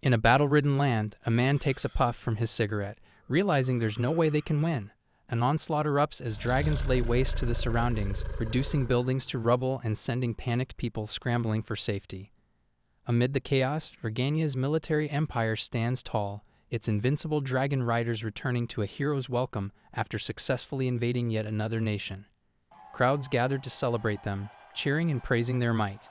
In a battle-ridden land, a man takes a puff from his cigarette, realizing there's no way they can win. An onslaught erupts as dragons lay waste to the surroundings, reducing buildings to rubble and sending panicked people scrambling for safety. Amid the chaos, Vergania's military empire stands tall, its invincible dragon riders returning to a hero's welcome after successfully invading yet another nation. Crowds gathered to celebrate them, cheering and praising their might.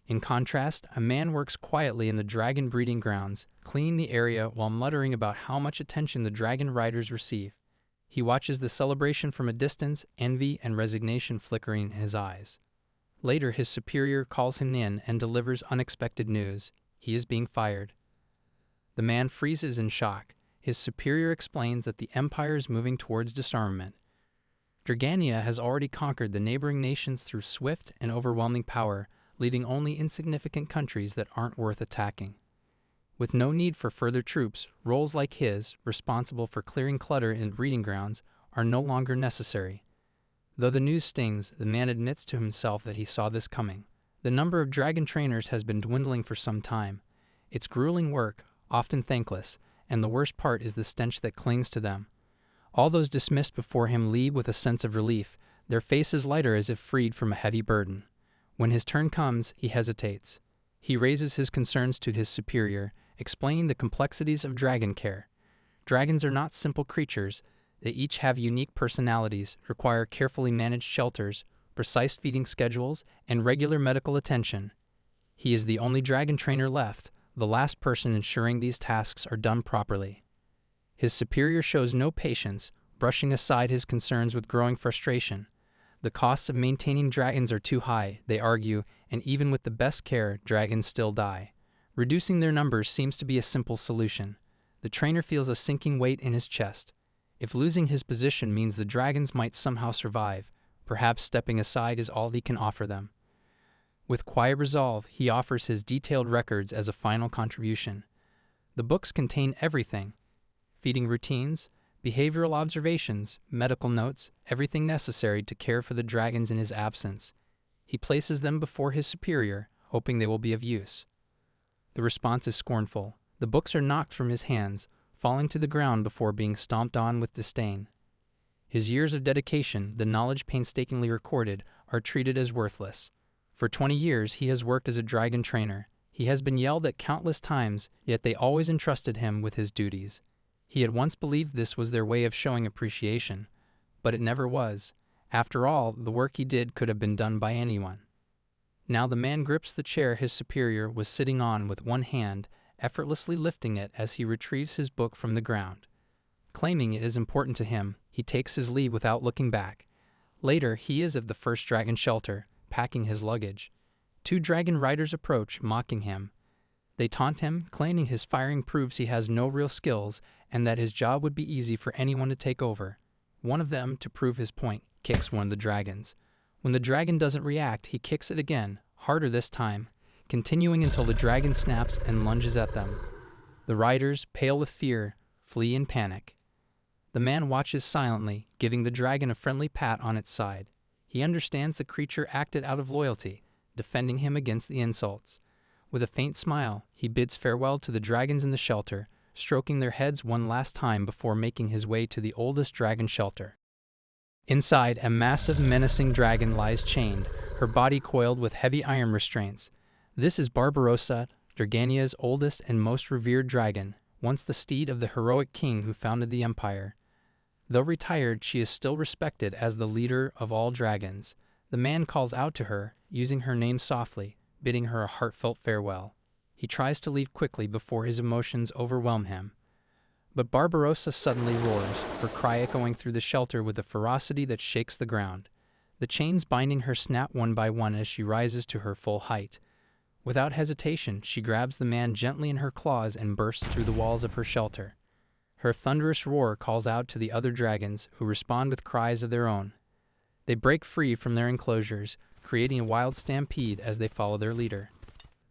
In contrast, a man works quietly in the dragon breeding grounds, cleaning the area while muttering about how much attention the dragon riders receive. He watches the celebration from a distance, envy and resignation flickering in his eyes. Later, his superior calls him in and delivers unexpected news. He is being fired. The man freezes in shock. His superior explains that the empire is moving towards disarmament. Dragania has already conquered the neighboring nations through swift and overwhelming power, leaving only insignificant countries that aren't worth attacking. With no need for further troops, roles like his, responsible for clearing clutter in breeding grounds, are no longer necessary. Though the news stings, the man admits to himself that he saw this coming. The number of dragon trainers has been dwindling for some time. It's grueling work, often thankless, and the worst part is the stench that clings to them. All those dismissed before him leave with a sense of relief, their faces lighter as if freed from a heavy burden. When his turn comes, he hesitates. He raises his concerns to his superior, explaining the complexities of dragon care. Dragons are not simple creatures. They each have unique personalities, require carefully managed shelters, precise feeding schedules, and regular medical attention. He is the only dragon trainer left, the last person ensuring these tasks are done properly. His superior shows no patience, brushing aside his concerns with growing frustration. The costs of maintaining dragons are too high, they argue, and even with the best care, dragons still die. Reducing their numbers seems to be a simple solution. The trainer feels a sinking weight in his chest. If losing his position means the dragons might somehow survive, perhaps stepping aside is all he can offer them. With quiet resolve, he offers his detailed records as a final contribution. The books contain everything: feeding routines, behavioral observations, medical notes, everything necessary to care for the dragons in his absence. He places them before his superior, hoping they will be of use. The response is scornful. The books are knocked from his hands, falling to the ground before being stomped on with disdain. His years of dedication, the knowledge painstakingly recorded, are treated as worthless. For 20 years he has worked as a dragon trainer. He has been yelled at countless times, yet they always entrusted him with his duties. He had once believed this was their way of showing appreciation, but it never was. After all, the work he did could have been done by anyone. Now the man grips the chair his superior was sitting on with one hand, effortlessly lifting it as he retrieves his book from the ground. Claiming it is important to him, he takes his leave without looking back. Later, he is at the first dragon shelter, packing his luggage. 2 dragon riders approach, mocking him. They taunt him, claiming his firing proves he has no real skills and that his job would be easy for anyone to take over. One of them, to prove his point, kicks one of the dragons. When the dragon doesn't react, he kicks it again, harder this time, continuing until the dragon snaps and lunges at them. The riders, pale with fear, flee in panic. The man watches silently, giving the dragon a friendly pat on its side. He understands the creature acted out of loyalty, defending him against the insults. With a faint smile, he bids farewell to the dragons in the shelter, stroking their heads one last time before making his way to the oldest dragon shelter. Inside, a massive, menacing dragon lies chained, her body coiled with heavy iron restraints. This is Barbarossa, Dragania's oldest and most revered dragon, once the steed of the heroic king who founded the empire. Though retired, she is still respected as the leader of all dragons. The man calls out to her, using her name softly, bidding her a heartfelt farewell. He tries to leave quickly before his emotions overwhelm him. But Barbarossa suddenly roars, her cry echoing through the shelter with a ferocity that shakes the ground. The chains binding her snap one by one as she rises to her full height. Without hesitation, she grabs the man gently in her claws and bursts through the walls of her shelter. Her thunderous roar calls out to the other dragons, who respond with cries of their own. They break free from their enclosures, creating a wild stampede as they follow their leader.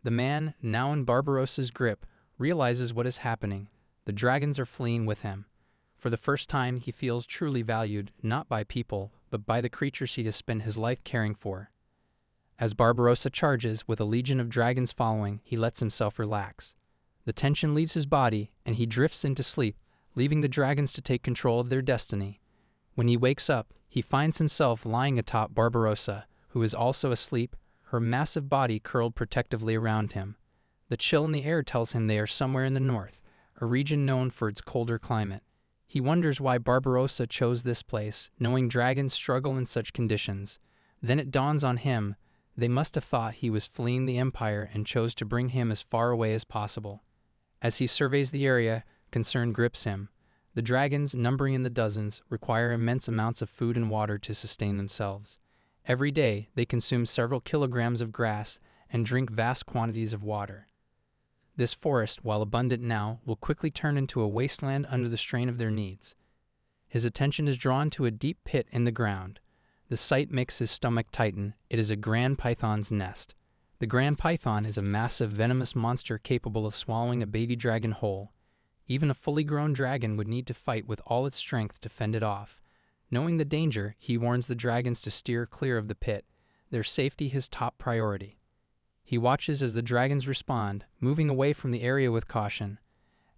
The man, now in Barbarossa's grip, realizes what is happening. The dragons are fleeing with him. For the first time, he feels truly valued, not by people, but by the creatures he has spent his life caring for. As Barbarossa charges, with a legion of dragons following, he lets himself relax. The tension leaves his body, and he drifts into sleep, leaving the dragons to take control of their destiny. When he wakes up, he finds himself lying atop Barbarossa, who is also asleep, her massive body curled protectively around him. The chill in the air tells him they are somewhere in the north, a region known for its colder climate. He wonders why Barbarossa chose this place, knowing dragons struggle in such conditions. Then it dawns on him, they must have thought he was fleeing the Empire and chose to bring him as far away as possible. As he surveys the area, concern grips him. The dragons, numbering in the dozens, require immense amounts of food and water to sustain themselves. Every day, they consume several kilograms of grass and drink vast quantities of water. This forest, while abundant now, will quickly turn into a wasteland under the strain of their needs. His attention is drawn to a deep pit in the ground. The sight makes his stomach tighten. It is a grand python's nest. The grand python is a massive, venomous monster capable of swallowing a baby dragon whole. Even a fully grown dragon would need to fight with all its strength to fend it off. Knowing the danger, he warns the dragons to steer clear of the pit, their safety his top priority. He watches as the dragons respond, moving away from the area with caution.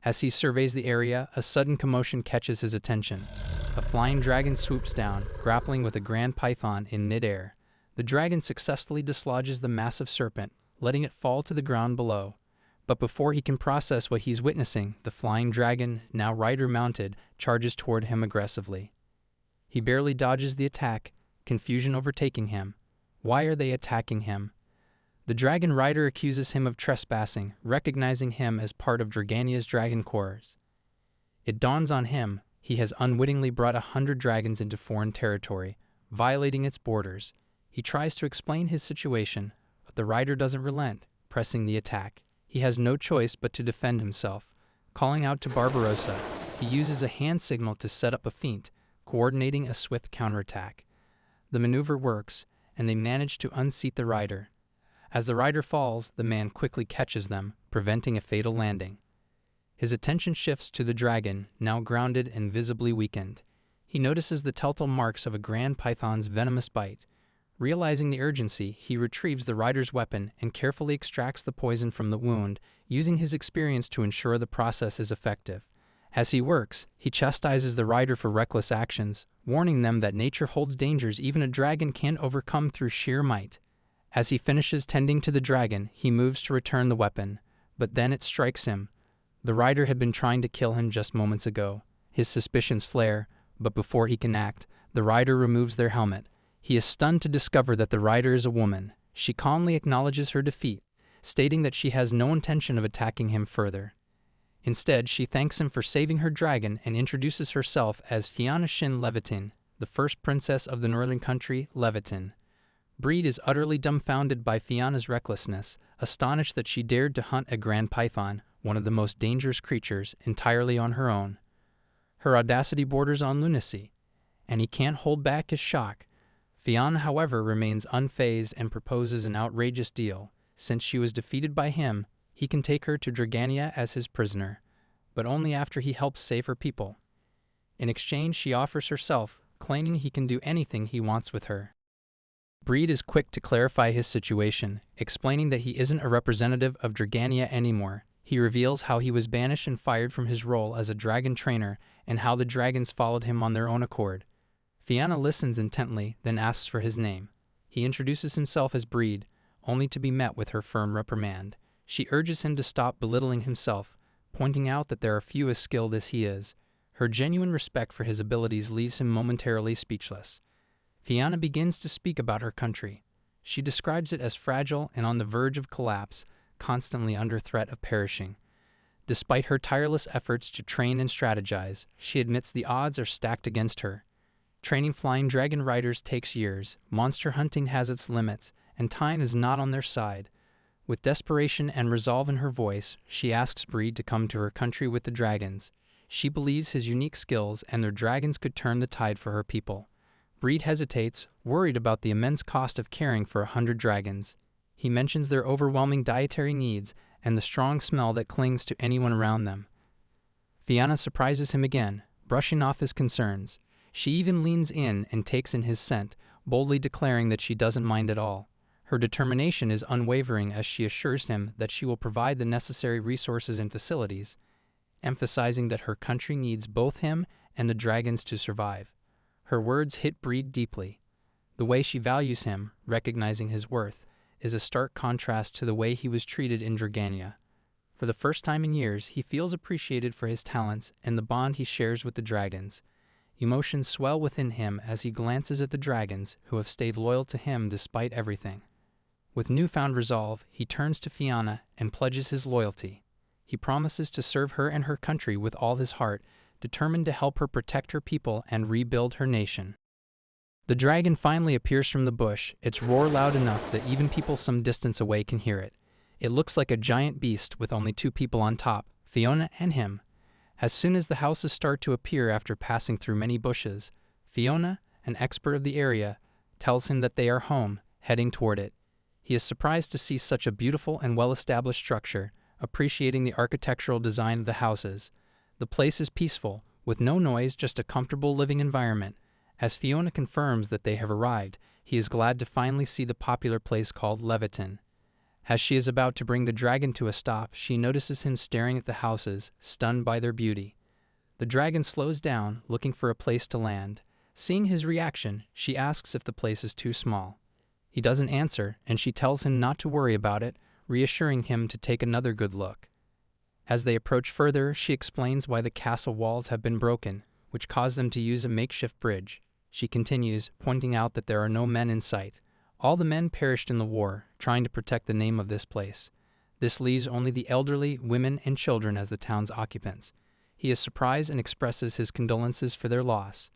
As he surveys the area, a sudden commotion catches his attention. A flying dragon swoops down, grappling with a grand python in midair. The dragon successfully dislodges the massive serpent, letting it fall to the ground below. But before he can process what he's witnessing, the flying dragon, now rider mounted, charges toward him aggressively. He barely dodges the attack, confusion overtaking him. Why are they attacking him? The dragon rider accuses him of trespassing, recognizing him as part of Dragania's dragon corps. It dawns on him, he has unwittingly brought 100 dragons into foreign territory, violating its borders. He tries to explain his situation, but the rider doesn't relent, pressing the attack. He has no choice but to defend himself. Calling out to Barbarossa, he uses a hand signal to set up a feint, coordinating a swift counterattack. The maneuver works, and they manage to unseat the rider. As the rider falls, the man quickly catches them, preventing a fatal landing. His attention shifts to the dragon, now grounded and visibly weakened. He notices the telltale marks of a grand python's venomous bite. Realizing the urgency, he retrieves the rider's weapon and carefully extracts the poison from the wound, using his experience to ensure the process is effective. As he works, he chastises the rider for reckless actions, warning them that nature holds dangers even a dragon can't overcome through sheer might. As he finishes tending to the dragon, he moves to return the weapon, but then it strikes him. The rider had been trying to kill him just moments ago. His suspicions flare, but before he can act, the rider removes their helmet. He is stunned to discover that the rider is a woman. She calmly acknowledges her defeat, stating that she has no intention of attacking him further. Instead, she thanks him for saving her dragon and introduces herself as Fianna Shin Levitin, the first princess of the northern country, Levitin. Breed is utterly dumbfounded by Fianna's recklessness, astonished that she dared to hunt a grand python, one of the most dangerous creatures, entirely on her own. Her audacity borders on lunacy, and he can't hold back his shock. Fianna, however, remains unfazed and proposes an outrageous deal. Since she was defeated by him, he can take her to Dragania as his prisoner, but only after he helps save her people. In exchange, she offers herself, claiming he can do anything he wants with her. Breed is quick to clarify his situation, explaining that he isn't a representative of Dragania anymore. He reveals how he was banished and fired from his role as a dragon trainer and how the dragons followed him on their own accord. Fianna listens intently, then asks for his name. He introduces himself as Breed, only to be met with her firm reprimand. She urges him to stop belittling himself, pointing out that there are few as skilled as he is. Her genuine respect for his abilities leaves him momentarily speechless. Fianna begins to speak about her country. She describes it as fragile and on the verge of collapse, constantly under threat of perishing. Despite her tireless efforts to train and strategize, she admits the odds are stacked against her. Training flying dragon riders takes years, monster hunting has its limits, and time is not on their side. With desperation and resolve in her voice, she asks Breed to come to her country with the dragons. She believes his unique skills and their dragons could turn the tide for her people. Breed hesitates, worried about the immense cost of caring for 100 dragons. He mentions their overwhelming dietary needs and the strong smell that clings to anyone around them. Fianna surprises him again, brushing off his concerns. She even leans in and takes in his scent, boldly declaring that she doesn't mind at all. Her determination is unwavering as she assures him that she will provide the necessary resources and facilities, emphasizing that her country needs both him and the dragons to survive. Her words hit Breed deeply. The way she values him, recognizing his worth, is a stark contrast to the way he was treated in Dragania. For the first time in years, he feels appreciated for his talents and the bond he shares with the dragons. Emotions swell within him as he glances at the dragons who have stayed loyal to him despite everything. With newfound resolve, he turns to Fiona and pledges his loyalty. He promises to serve her and her country with all his heart, determined to help her protect her people and rebuild her nation. The dragon finally appears from the bush, its roar loud enough that even people some distance away can hear it. It looks like a giant beast with only two people on top, Fiona and him. As soon as the houses start to appear after passing through many bushes, Fiona, an expert of the area, tells him that they are home, heading toward it. He is surprised to see such a beautiful and well-established structure, appreciating the architectural design of the houses. The place is peaceful, with no noise, just a comfortable living environment. As Fiona confirms that they have arrived, he is glad to finally see the popular place called Leviton. As she is about to bring the dragon to a stop, she notices him staring at the houses, stunned by their beauty. The dragon slows down, looking for a place to land. Seeing his reaction, she asks if the place is too small. He doesn't answer, and she tells him not to worry about it, reassuring him to take another good look. As they approach further, she explains why the castle walls have been broken, which caused them to use a makeshift bridge. She continues, pointing out that there are no men in sight. All the men perished in the war, trying to protect the name of this place. This leaves only the elderly, women, and children as the town's occupants. He is surprised and expresses his condolences for their loss.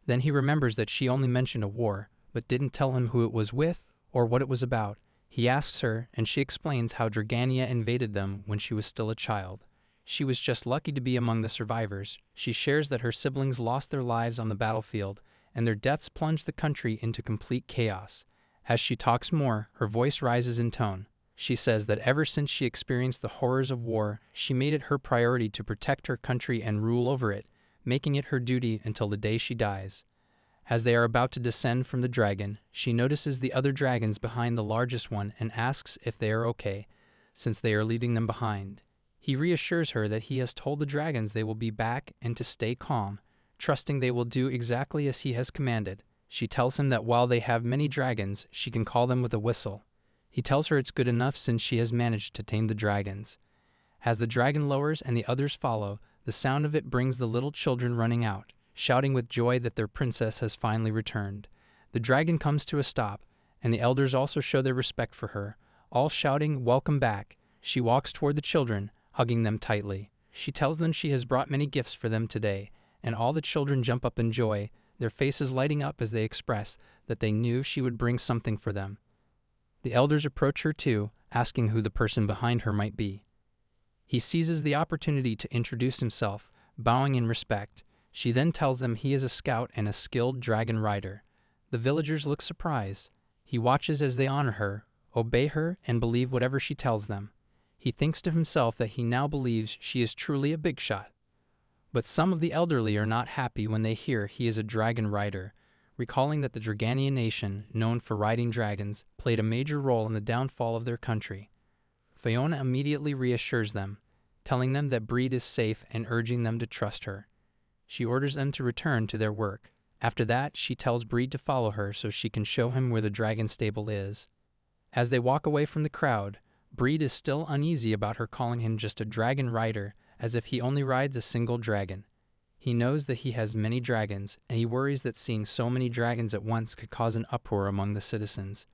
Then he remembers that she only mentioned a war, but didn't tell him who it was with or what it was about. He asks her, and she explains how Dragania invaded them when she was still a child. She was just lucky to be among the survivors. She shares that her siblings lost their lives on the battlefield, and their deaths plunged the country into complete chaos. As she talks more, her voice rises in tone. She says that ever since she experienced the horrors of war, she made it her priority to protect her country and rule over it, making it her duty until the day she dies. As they are about to descend from the dragon, she notices the other dragons behind the largest one and asks if they are okay, since they are leaving them behind. He reassures her that he has told the dragons they will be back and to stay calm, trusting they will do exactly as he has commanded. She tells him that while they have many dragons, she can call them with a whistle. He tells her it's good enough since she has managed to tame the dragons. As the dragon lowers and the others follow, the sound of it brings the little children running out, shouting with joy that their princess has finally returned. The dragon comes to a stop, and the elders also show their respect for her, all shouting, "Welcome back." She walks toward the children, hugging them tightly. She tells them she has brought many gifts for them today, and all the children jump up in joy, their faces lighting up as they express that they knew she would bring something for them. The elders approach her too, asking who the person behind her might be. He seizes the opportunity to introduce himself, bowing in respect. She then tells them he is a scout and a skilled dragon rider. The villagers look surprised. He watches as they honor her, obey her, and believe whatever she tells them. He thinks to himself that he now believes she is truly a big shot. But some of the elderly are not happy when they hear he is a dragon rider, recalling that the Draganian nation, known for riding dragons, played a major role in the downfall of their country. Fiona immediately reassures them, telling them that Breed is safe and urging them to trust her. She orders them to return to their work. After that, she tells Breed to follow her so she can show him where the dragon stable is. As they walk away from the crowd, Breed is still uneasy about her calling him just a dragon rider, as if he only rides a single dragon. He knows that he has many dragons, and he worries that seeing so many dragons at once could cause an uproar among the citizens.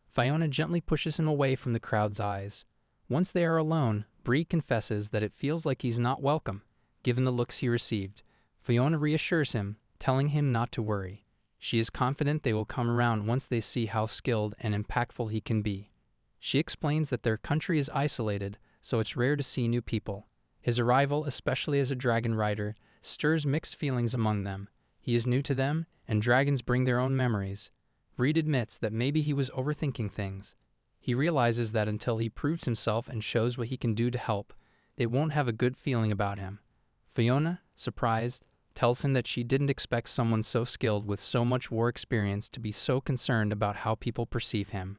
Fiona gently pushes him away from the crowd's eyes. Once they are alone, Breed confesses that it feels like he's not welcome, given the looks he received. Fiona reassures him, telling him not to worry. She is confident they will come around once they see how skilled and impactful he can be. She explains that their country is isolated, so it's rare to see new people. His arrival, especially as a dragon rider, stirs mixed feelings among them. He is new to them, and dragons bring their own memories. Breed admits that maybe he was overthinking things. He realizes that until he proves himself and shows what he can do to help, they won't have a good feeling about him. Fiona, surprised, tells him that she didn't expect someone so skilled with so much war experience to be so concerned about how people perceive him.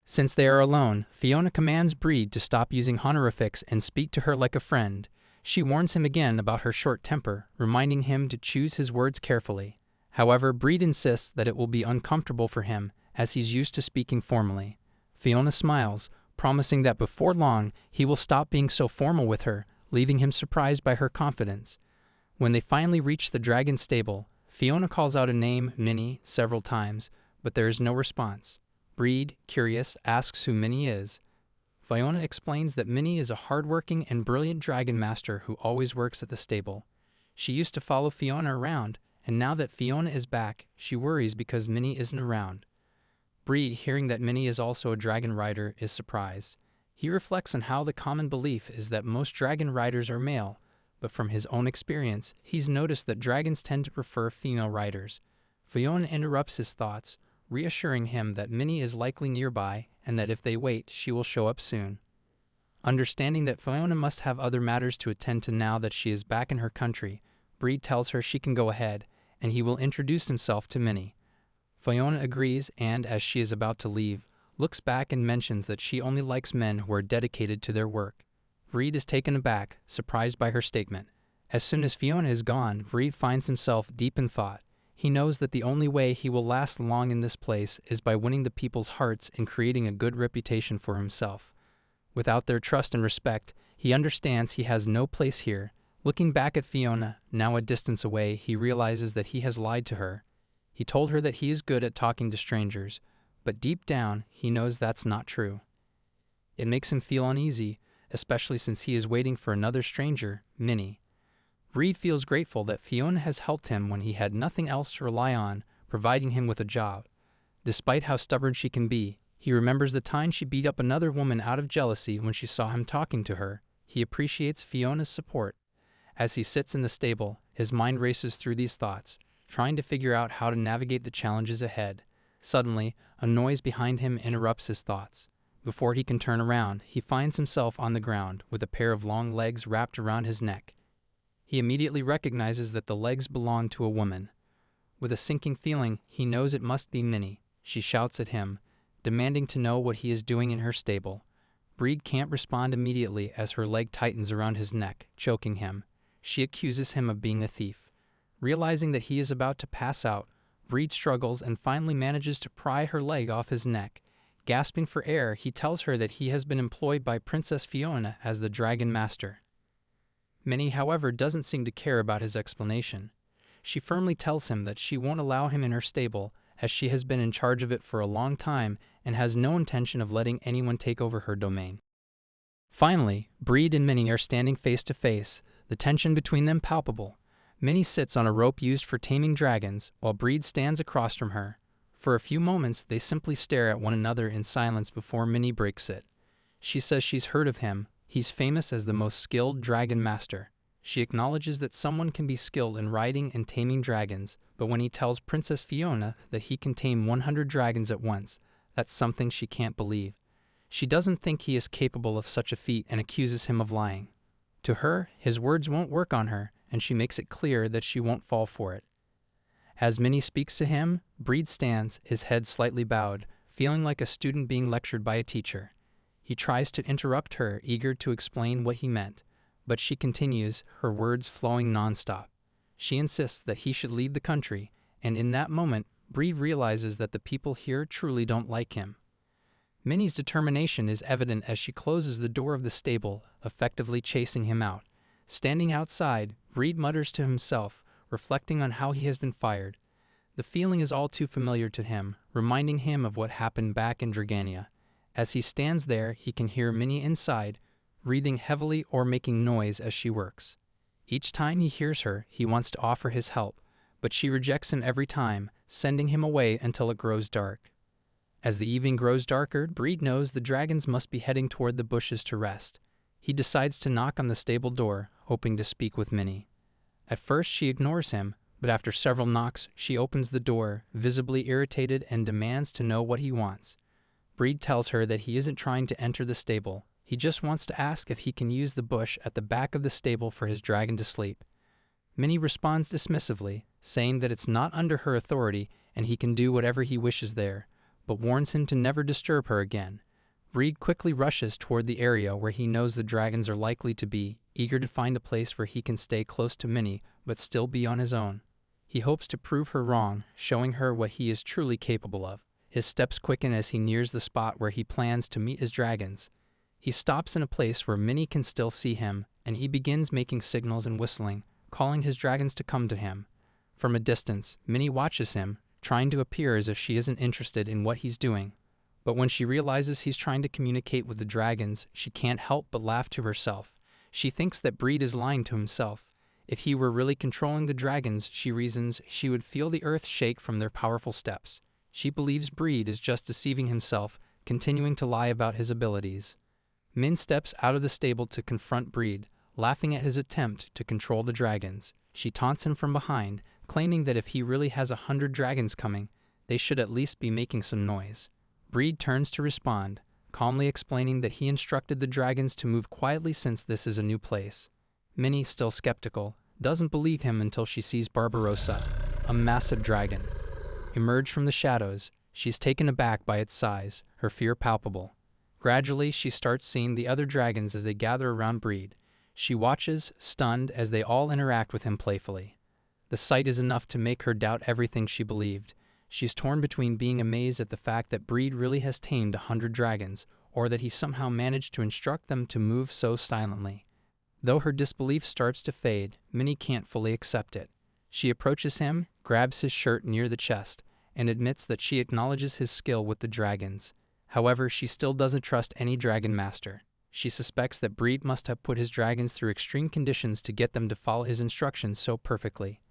Since they are alone, Fiona commands Breed to stop using honorifics and speak to her like a friend. She warns him again about her short temper, reminding him to choose his words carefully. However, Breed insists that it will be uncomfortable for him, as he's used to speaking formally. Fiona smiles, promising that before long he will stop being so formal with her, leaving him surprised by her confidence. When they finally reach the dragon stable, Fiona calls out a name, Minnie, several times, but there is no response. Breed, curious, asks who Minnie is. Fiona explains that Minnie is a hardworking and brilliant dragon master who always works at the stable. She used to follow Fiona around, and now that Fiona is back, she worries because Minnie isn't around. Breed, hearing that Minnie is also a dragon rider, is surprised. He reflects on how the common belief is that most dragon riders are male, but from his own experience, he's noticed that dragons tend to prefer female riders. Fiona interrupts his thoughts, reassuring him that Minnie is likely nearby and that if they wait, she will show up soon. Understanding that Fiona must have other matters to attend to now that she is back in her country, Breed tells her she can go ahead, and he will introduce himself to Minnie. Fiona agrees and, as she is about to leave, looks back and mentions that she only likes men who are dedicated to their work. Breed is taken aback, surprised by her statement. As soon as Fiona is gone, Breed finds himself deep in thought. He knows that the only way he will last long in this place is by winning the people's hearts and creating a good reputation for himself. Without their trust and respect, he understands he has no place here. Looking back at Fiona, now a distance away, he realizes that he has lied to her. He told her that he is good at talking to strangers, but deep down, he knows that's not true. It makes him feel uneasy, especially since he is waiting for another stranger, Minnie. Breed feels grateful that Fiona has helped him when he had nothing else to rely on, providing him with a job. Despite how stubborn she can be, he remembers the time she beat up another woman out of jealousy when she saw him talking to her. He appreciates Fiona's support. As he sits in the stable, his mind races through these thoughts, trying to figure out how to navigate the challenges ahead. Suddenly, a noise behind him interrupts his thoughts. Before he can turn around, he finds himself on the ground with a pair of long legs wrapped around his neck. He immediately recognizes that the legs belong to a woman. With a sinking feeling, he knows it must be Minnie. She shouts at him, demanding to know what he is doing in her stable. Breed can't respond immediately as her leg tightens around his neck, choking him. She accuses him of being a thief. Realizing that he is about to pass out, Breed struggles and finally manages to pry her leg off his neck. Gasping for air, he tells her that he has been employed by Princess Fiona as the Dragon Master. Minnie, however, doesn't seem to care about his explanation. She firmly tells him that she won't allow him in her stable, as she has been in charge of it for a long time and has no intention of letting anyone take over her domain. Finally, Breed and Minnie are standing face to face, the tension between them palpable. Minnie sits on a rope used for taming dragons, while Breed stands across from her. For a few moments, they simply stare at one another in silence before Minnie breaks it. She says she's heard of him. He's famous as the most skilled dragon master. She acknowledges that someone can be skilled in riding and taming dragons, but when he tells Princess Fiona that he can tame 100 dragons at once, that's something she can't believe. She doesn't think he is capable of such a feat and accuses him of lying. To her, his words won't work on her, and she makes it clear that she won't fall for it. As Minnie speaks to him, Breed stands, his head slightly bowed, feeling like a student being lectured by a teacher. He tries to interrupt her, eager to explain what he meant, but she continues, her words flowing nonstop. She insists that he should leave the country, and in that moment, Breed realizes that the people here truly don't like him. Minnie's determination is evident as she closes the door of the stable, effectively chasing him out. Standing outside, Breed mutters to himself, reflecting on how he has been fired. The feeling is all too familiar to him, reminding him of what happened back in Dragania. As he stands there, he can hear Minnie inside, breathing heavily or making noise as she works. Each time he hears her, he wants to offer his help, but she rejects him every time, sending him away until it grows dark. As the evening grows darker, Breed knows the dragons must be heading toward the bushes to rest. He decides to knock on the stable door, hoping to speak with Minnie. At first, she ignores him, but after several knocks, she opens the door, visibly irritated, and demands to know what he wants. Breed tells her that he isn't trying to enter the stable. He just wants to ask if he can use the bush at the back of the stable for his dragon to sleep. Minnie responds dismissively, saying that it's not under her authority and he can do whatever he wishes there, but warns him to never disturb her again. Breed quickly rushes toward the area where he knows the dragons are likely to be, eager to find a place where he can stay close to Minnie but still be on his own. He hopes to prove her wrong, showing her what he is truly capable of. His steps quicken as he nears the spot where he plans to meet his dragons. He stops in a place where Minnie can still see him, and he begins making signals and whistling, calling his dragons to come to him. From a distance, Minnie watches him, trying to appear as if she isn't interested in what he's doing. But when she realizes he's trying to communicate with the dragons, she can't help but laugh to herself. She thinks that Breed is lying to himself. If he were really controlling the dragons, she reasons, she would feel the earth shake from their powerful steps. She believes Breed is just deceiving himself, continuing to lie about his abilities. Min steps out of the stable to confront Breed, laughing at his attempt to control the dragons. She taunts him from behind, claiming that if he really has 100 dragons coming, they should at least be making some noise. Breed turns to respond, calmly explaining that he instructed the dragons to move quietly since this is a new place. Minnie, still skeptical, doesn't believe him until she sees Barbarossa, a massive dragon, emerge from the shadows. She's taken aback by its size, her fear palpable. Gradually, she starts seeing the other dragons as they gather around Breed. She watches, stunned, as they all interact with him playfully. The sight is enough to make her doubt everything she believed. She's torn between being amazed at the fact that Breed really has tamed 100 dragons, or that he somehow managed to instruct them to move so silently. Though her disbelief starts to fade, Minnie can't fully accept it. She approaches him, grabs his shirt near the chest, and admits that she acknowledges his skill with the dragons. However, she still doesn't trust any dragon master. She suspects that Breed must have put his dragons through extreme conditions to get them to follow his instructions so perfectly.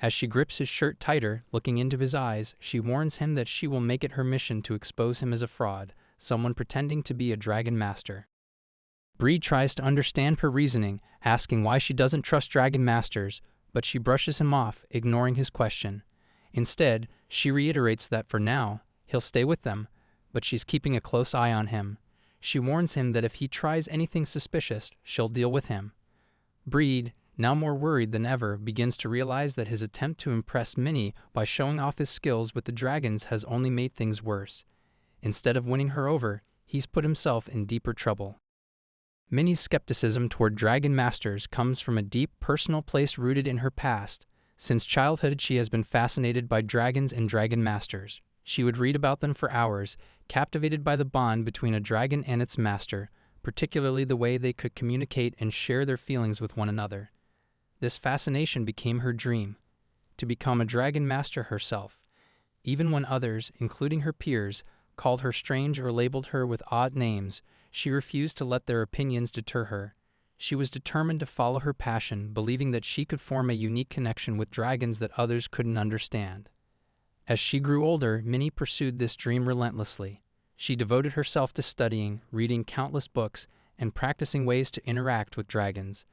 As she grips his shirt tighter, looking into his eyes, she warns him that she will make it her mission to expose him as a fraud, someone pretending to be a dragon master. Breed tries to understand her reasoning, asking why she doesn't trust dragon masters, but she brushes him off, ignoring his question. Instead, she reiterates that for now, he'll stay with them, but she's keeping a close eye on him. She warns him that if he tries anything suspicious, she'll deal with him. Breed, now more worried than ever, begins to realize that his attempt to impress Minnie by showing off his skills with the dragons has only made things worse. Instead of winning her over, he's put himself in deeper trouble. Minnie's skepticism toward dragon masters comes from a deep personal place rooted in her past. Since childhood, she has been fascinated by dragons and dragon masters. She would read about them for hours, captivated by the bond between a dragon and its master, particularly the way they could communicate and share their feelings with one another. This fascination became her dream, to become a dragon master herself. Even when others, including her peers, called her strange or labeled her with odd names, she refused to let their opinions deter her. She was determined to follow her passion, believing that she could form a unique connection with dragons that others couldn't understand. As she grew older, Minnie pursued this dream relentlessly. She devoted herself to studying, reading countless books, and practicing ways to interact with dragons.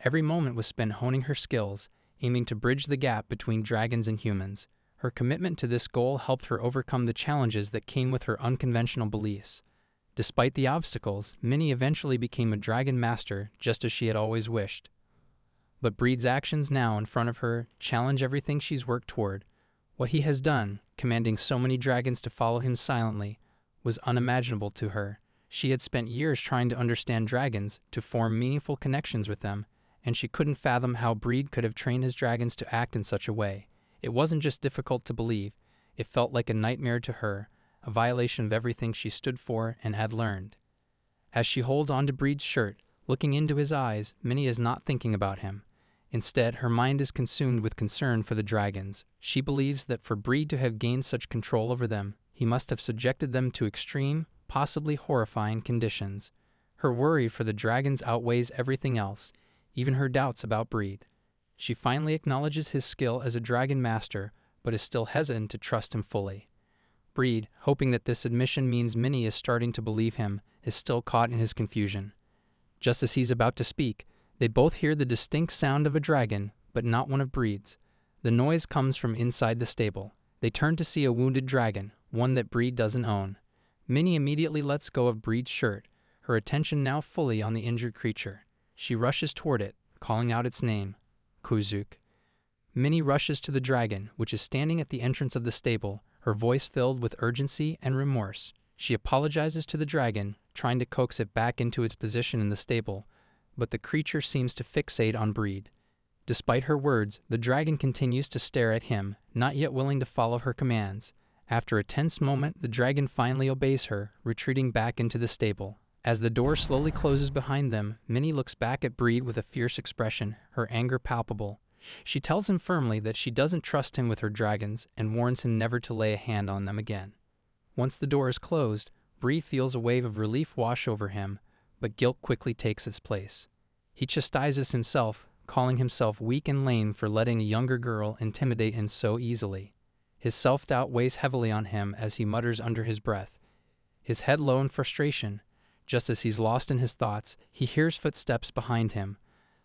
Every moment was spent honing her skills, aiming to bridge the gap between dragons and humans. Her commitment to this goal helped her overcome the challenges that came with her unconventional beliefs. Despite the obstacles, Minnie eventually became a dragon master, just as she had always wished. But Breed's actions now in front of her challenge everything she's worked toward. What he has done, commanding so many dragons to follow him silently, was unimaginable to her. She had spent years trying to understand dragons, to form meaningful connections with them, and she couldn't fathom how Breed could have trained his dragons to act in such a way. It wasn't just difficult to believe, it felt like a nightmare to her, a violation of everything she stood for and had learned. As she holds onto Breed's shirt, looking into his eyes, Minnie is not thinking about him. Instead, her mind is consumed with concern for the dragons. She believes that for Breed to have gained such control over them, he must have subjected them to extreme, possibly horrifying conditions. Her worry for the dragons outweighs everything else, even her doubts about Breed. She finally acknowledges his skill as a dragon master, but is still hesitant to trust him fully. Breed, hoping that this admission means Minnie is starting to believe him, is still caught in his confusion. Just as he's about to speak, they both hear the distinct sound of a dragon, but not one of Breed's. The noise comes from inside the stable. They turn to see a wounded dragon, one that Breed doesn't own. Minnie immediately lets go of Breed's shirt, her attention now fully on the injured creature. She rushes toward it, calling out its name, Kuzuk. Minnie rushes to the dragon, which is standing at the entrance of the stable, her voice filled with urgency and remorse. She apologizes to the dragon, trying to coax it back into its position in the stable, but the creature seems to fixate on Breed. Despite her words, the dragon continues to stare at him, not yet willing to follow her commands. After a tense moment, the dragon finally obeys her, retreating back into the stable. As the door slowly closes behind them, Minnie looks back at Breed with a fierce expression, her anger palpable. She tells him firmly that she doesn't trust him with her dragons and warns him never to lay a hand on them again. Once the door is closed, Breed feels a wave of relief wash over him, but guilt quickly takes its place. He chastises himself, calling himself weak and lame for letting a younger girl intimidate him so easily. His self-doubt weighs heavily on him as he mutters under his breath, his head low in frustration. Just as he's lost in his thoughts, he hears footsteps behind him.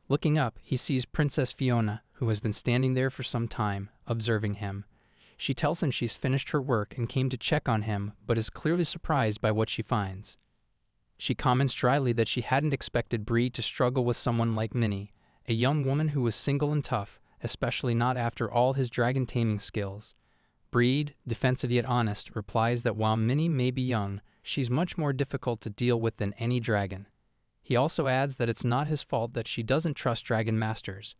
Looking up, he sees Princess Fiona, who has been standing there for some time, observing him. She tells him she's finished her work and came to check on him, but is clearly surprised by what she finds. She comments dryly that she hadn't expected Breed to struggle with someone like Minnie, a young woman who was single and tough, especially not after all his dragon taming skills. Breed, defensive yet honest, replies that while Minnie may be young, she's much more difficult to deal with than any dragon. He also adds that it's not his fault that she doesn't trust dragon masters.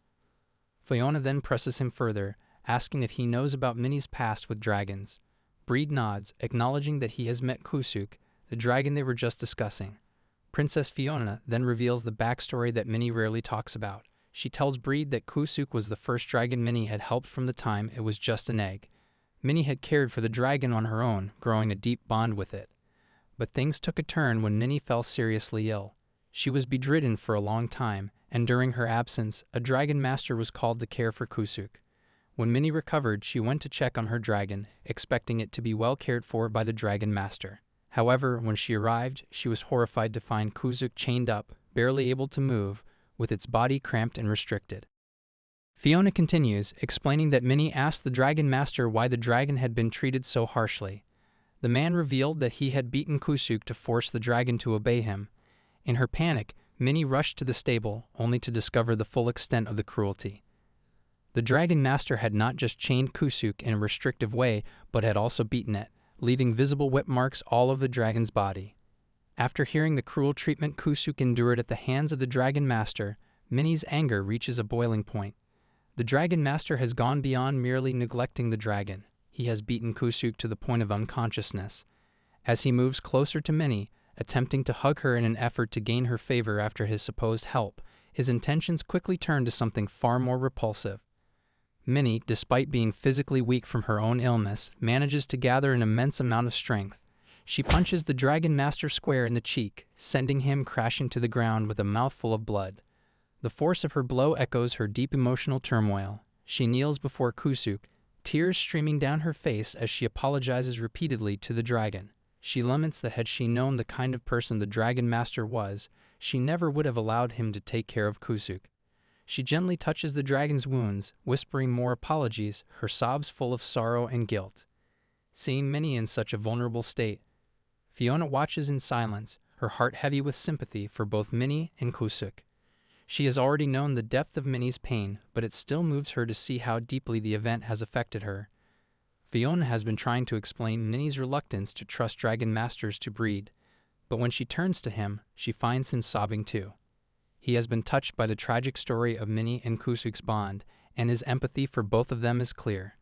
Fiona then presses him further, asking if he knows about Minnie's past with dragons. Breed nods, acknowledging that he has met Kusuk, the dragon they were just discussing. Princess Fiona then reveals the backstory that Minnie rarely talks about. She tells Breed that Kusuk was the first dragon Minnie had helped from the time it was just an egg. Minnie had cared for the dragon on her own, growing a deep bond with it. But things took a turn when Minnie fell seriously ill. She was bedridden for a long time, and during her absence, a dragon master was called to care for Kusuk. When Minnie recovered, she went to check on her dragon, expecting it to be well cared for by the dragon master. However, when she arrived, she was horrified to find Kusuk chained up, barely able to move, with its body cramped and restricted. Fiona continues, explaining that Minnie asked the dragon master why the dragon had been treated so harshly. The man revealed that he had beaten Kusuk to force the dragon to obey him. In her panic, Minnie rushed to the stable, only to discover the full extent of the cruelty. The dragon master had not just chained Kusuk in a restrictive way, but had also beaten it, leaving visible whip marks all over the dragon's body. After hearing the cruel treatment Kusuk endured at the hands of the dragon master, Minnie's anger reaches a boiling point. The dragon master has gone beyond merely neglecting the dragon. He has beaten Kusuk to the point of unconsciousness. As he moves closer to Minnie, attempting to hug her in an effort to gain her favor after his supposed help, his intentions quickly turn to something far more repulsive. Minnie, despite being physically weak from her own illness, manages to gather an immense amount of strength. She punches the dragon master square in the cheek, sending him crashing to the ground with a mouthful of blood. The force of her blow echoes her deep emotional turmoil. She kneels before Kusuk, tears streaming down her face as she apologizes repeatedly to the dragon. She laments that had she known the kind of person the dragon master was, she never would have allowed him to take care of Kusuk. She gently touches the dragon's wounds, whispering more apologies, her sobs full of sorrow and guilt. Seeing Minnie in such a vulnerable state, Fiona watches in silence, her heart heavy with sympathy for both Minnie and Kusuk. She has already known the depth of Minnie's pain, but it still moves her to see how deeply the event has affected her. Fiona has been trying to explain Minnie's reluctance to trust dragon masters to Breed, but when she turns to him, she finds him sobbing too. He has been touched by the tragic story of Minnie and Kusuk's bond, and his empathy for both of them is clear.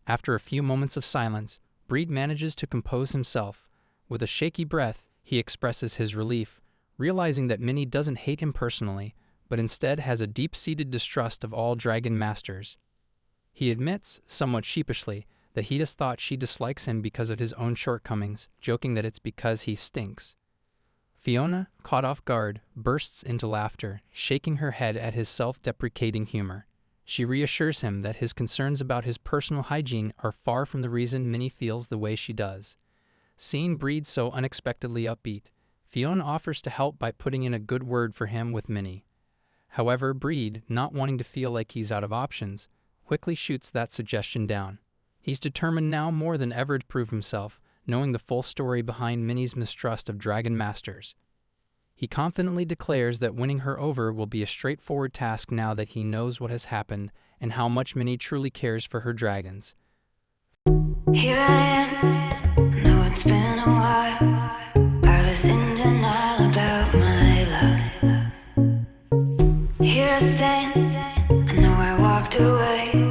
After a few moments of silence, Breed manages to compose himself. With a shaky breath, he expresses his relief, realizing that Minnie doesn't hate him personally, but instead has a deep-seated distrust of all dragon masters. He admits, somewhat sheepishly, that he has thought she dislikes him because of his own shortcomings, joking that it's because he stinks. Fiona, caught off guard, bursts into laughter, shaking her head at his self-deprecating humor. She reassures him that his concerns about his personal hygiene are far from the reason Minnie feels the way she does. Seeing Breed so unexpectedly upbeat, Fiona offers to help by putting in a good word for him with Minnie. However, Breed, not wanting to feel like he's out of options, quickly shoots that suggestion down. He's determined now more than ever to prove himself, knowing the full story behind Minnie's mistrust of dragon masters. He confidently declares that winning her over will be a straightforward task now that he knows what has happened and how much Minnie truly cares for her dragons. Here I am, know it's been a while. I was in denial about my love. Here I stand, I know I walked away.